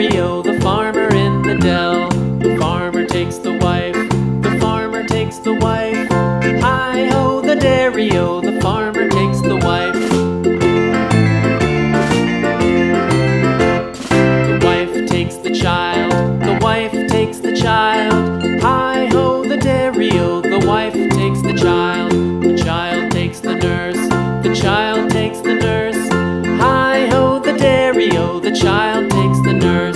dairy-o, the farmer in the dell. The farmer takes the wife, the farmer takes the wife. Hi-ho, the dairy-o, the farmer takes the wife. The wife takes the child, the wife takes the child. Hi-ho, the dairy-o, the wife takes the child. The child takes the nurse, the child takes the nurse. Hi-ho, the dairy-o, the child takes the nurse.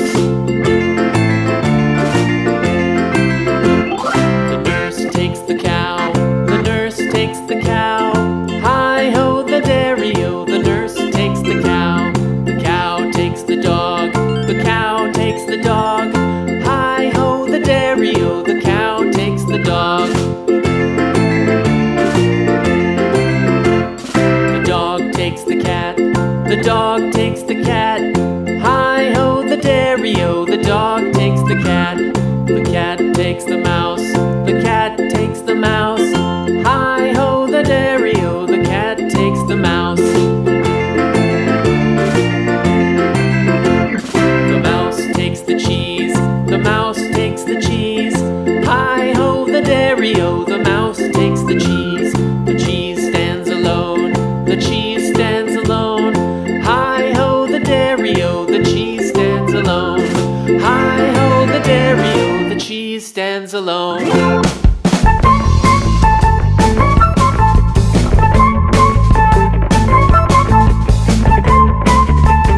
The nurse takes the cow, the nurse takes the cow. Hi-ho, the dairy-o, the nurse takes the cow. The cow takes the dog, the cow takes the dog. Hi-ho, the dairy-o, the cow takes the dog. The dog takes the cat, the dog takes the cat. Hi-ho, the dairy-o, the dog takes the cat. The cat takes the mouse, the cat takes the mouse. Hi-ho, the dairy-o, the cat takes the mouse. The mouse takes the cheese, the mouse takes the cheese. Hi-ho, the dairy-o, the mouse takes the cheese. The cheese stands alone, the cheese stands alone. Hi-ho, the dairy-o, the cheese stands alone. Hi-ho, the dairy-o, the cheese stands alone.